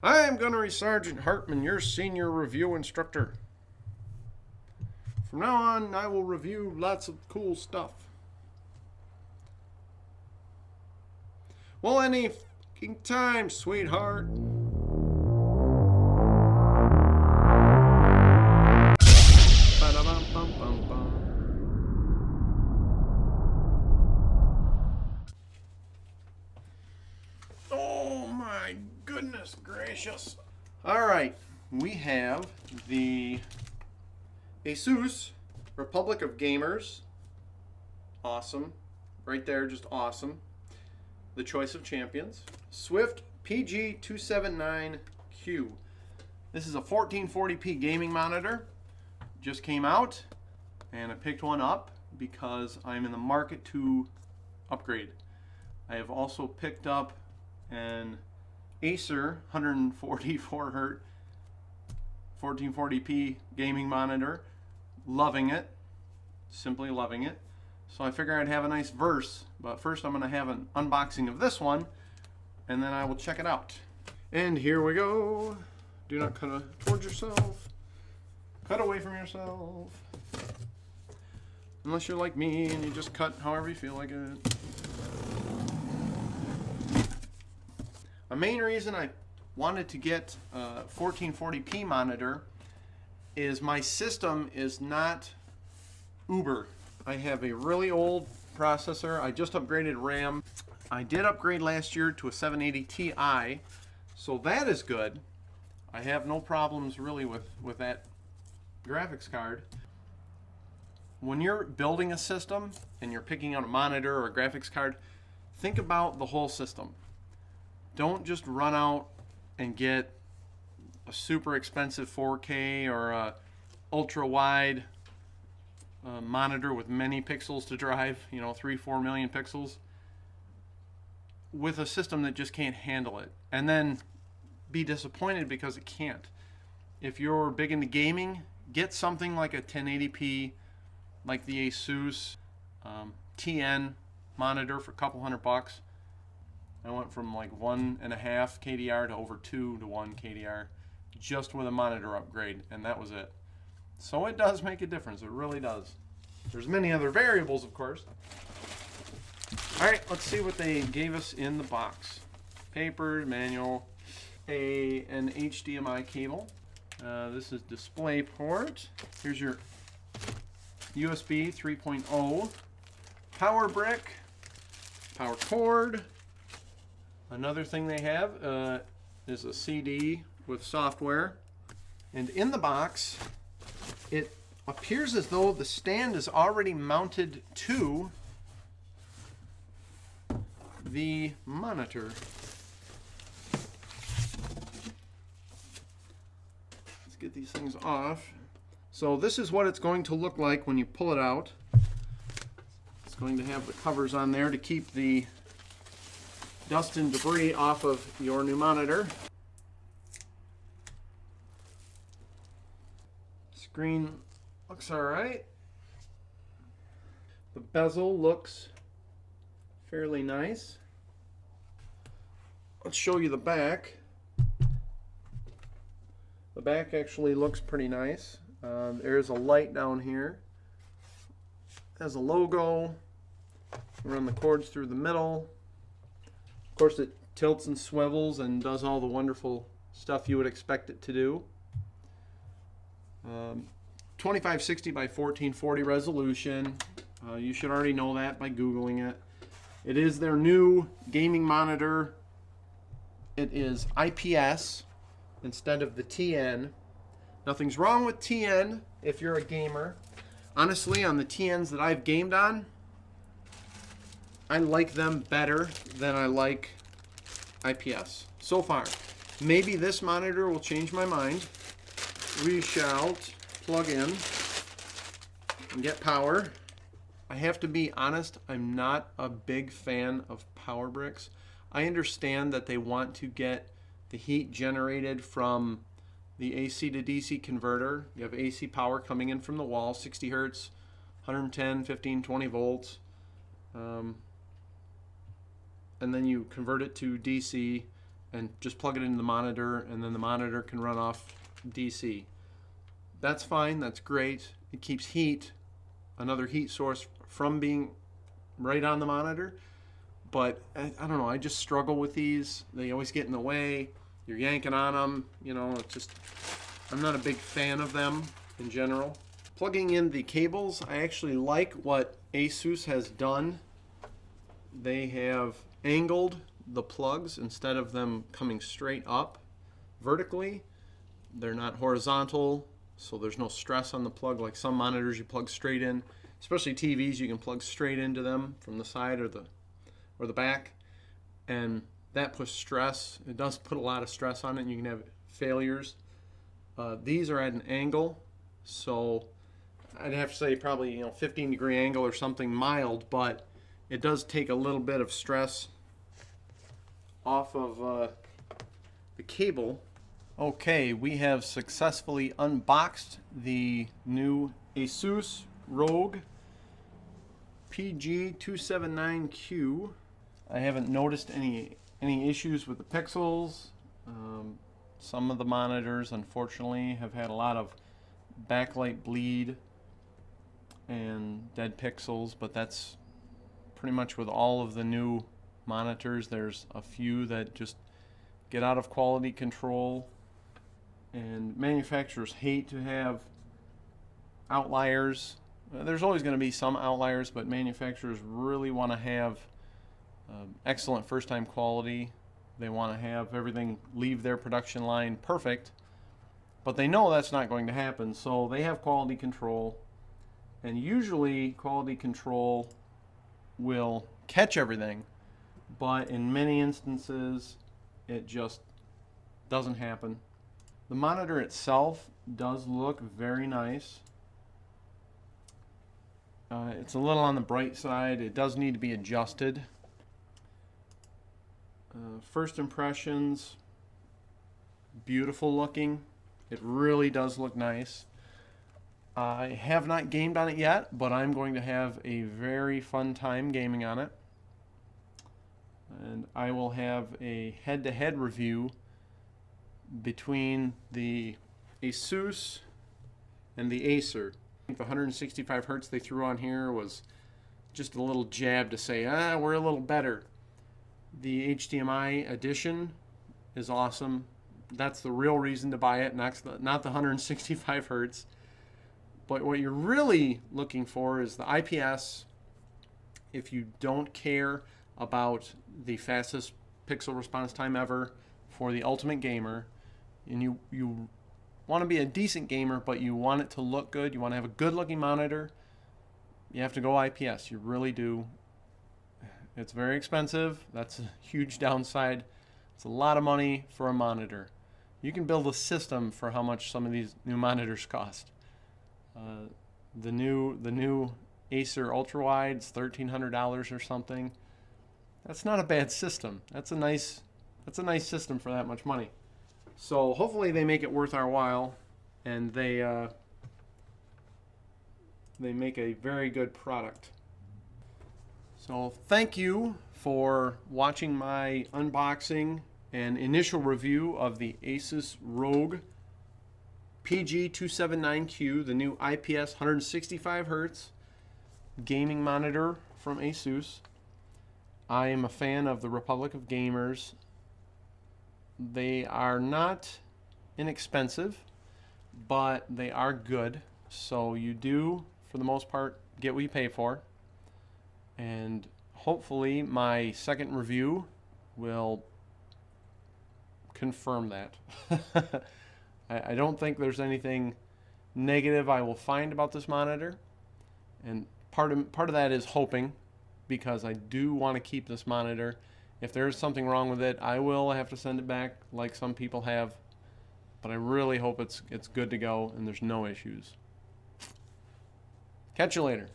I am Gunnery Sergeant Hartman, your senior review instructor. From now on, I will review lots of cool stuff. Well, any fucking time, sweetheart. Ba-da-bum-bum-bum-bum. Oh my goodness gracious. Alright, we have the Asus Republic of Gamers. Awesome. Right there, just awesome. The choice of champions. Swift PG279Q. This is a 1440p gaming monitor. Just came out, and I picked one up because I'm in the market to upgrade. I have also picked up an Acer 144Hz 1440p gaming monitor. Loving it. Simply loving it. So I figure I'd have a nice verse, but first I'm going to have an unboxing of this one, and then I will check it out. And here we go. Do not cut towards yourself. Cut away from yourself. Unless you're like me and you just cut however you feel like it. A main reason I wanted to get a 1440p monitor is my system is not uber. I have a really old processor. I just upgraded RAM. I did upgrade last year to a 780 Ti, so that is good. I have no problems really with that graphics card. When you're building a system and you're picking out a monitor or a graphics card, think about the whole system. Don't just run out and get a super expensive 4K or a ultra wide monitor with many pixels to drive, 3-4 million pixels, with a system that just can't handle it, and then be disappointed because it can't. If you're big into gaming, get something like a 1080p, like the Asus TN monitor for a couple $100. I went from like 1.5 KDR to over 2 to 1 KDR just with a monitor upgrade, and that was it. So it does make a difference. It really does. There's many other variables, of course. Alright, let's see what they gave us in the box. Paper, manual, an HDMI cable. This is display port. Here's your USB 3.0. Power brick. Power cord. Another thing they have is a CD with software. And in the box, it appears as though the stand is already mounted to the monitor. Let's get these things off. So this is what it's going to look like when you pull it out. It's going to have the covers on there to keep the dust and debris off of your new monitor. Screen looks alright. The bezel looks fairly nice. Let's show you the back. The back actually looks pretty nice. There's a light down here. It has a logo. Run the cords through the middle. Of course, it tilts and swivels and does all the wonderful stuff you would expect it to do. 2560 by 1440 resolution. You should already know that by Googling it. It is their new gaming monitor. It is IPS instead of the TN. Nothing's wrong with TN if you're a gamer. Honestly, on the TNs that I've gamed on, I like them better than I like IPS so far. Maybe this monitor will change my mind. We shall plug in and get power. I have to be honest, I'm not a big fan of power bricks. I understand that they want to get the heat generated from the AC to DC converter. You have AC power coming in from the wall, 60 hertz, 110, 15, 20 volts. And then you convert it to DC and just plug it into the monitor, and then the monitor can run off DC. That's fine, that's great. It keeps heat, another heat source, from being right on the monitor. But I don't know, I just struggle with these. They always get in the way. You're yanking on them, you know, it's just, I'm not a big fan of them in general. Plugging in the cables, I actually like what Asus has done. They have angled the plugs instead of them coming straight up vertically. They're not horizontal, so there's no stress on the plug like some monitors you plug straight in. Especially TVs, you can plug straight into them from the side or the back, and that puts stress. It does put a lot of stress on it, and you can have failures. These are at an angle, so I'd have to say probably 15-degree angle or something mild, but it does take a little bit of stress off of the cable. Okay, we have successfully unboxed the new Asus ROG PG279Q. I haven't noticed any issues with the pixels. Some of the monitors, unfortunately, have had a lot of backlight bleed and dead pixels, but that's pretty much with all of the new monitors. There's a few that just get out of quality control, and manufacturers hate to have outliers. There's always going to be some outliers, but manufacturers really want to have excellent first-time quality. They want to have everything leave their production line perfect, but they know that's not going to happen, so they have quality control, and usually quality control will catch everything, but in many instances it just doesn't happen. The monitor itself does look very nice. It's a little on the bright side. It does need to be adjusted. First impressions, beautiful looking. It really does look nice. I have not gamed on it yet, but I'm going to have a very fun time gaming on it. And I will have a head-to-head review between the Asus and the Acer. I think the 165 Hz they threw on here was just a little jab to say, we're a little better. The HDMI edition is awesome. That's the real reason to buy it, not the 165 Hz. But what you're really looking for is the IPS. If you don't care about the fastest pixel response time ever for the ultimate gamer, and you want to be a decent gamer, but you want it to look good, you want to have a good looking monitor, you have to go IPS. You really do. It's very expensive. That's a huge downside. It's a lot of money for a monitor. You can build a system for how much some of these new monitors cost. The new Acer ultrawide's $1,300 or something. That's not a bad system. That's a nice system for that much money. So hopefully they make it worth our while, and they make a very good product. So thank you for watching my unboxing and initial review of the Asus ROG PG279Q, the new IPS 165 Hz gaming monitor from Asus. I am a fan of the Republic of Gamers. They are not inexpensive, but they are good. So you do, for the most part, get what you pay for. And hopefully my second review will confirm that. I don't think there's anything negative I will find about this monitor, and part of that is hoping, because I do want to keep this monitor. If there's something wrong with it, I will have to send it back like some people have, but I really hope it's good to go and there's no issues. Catch you later.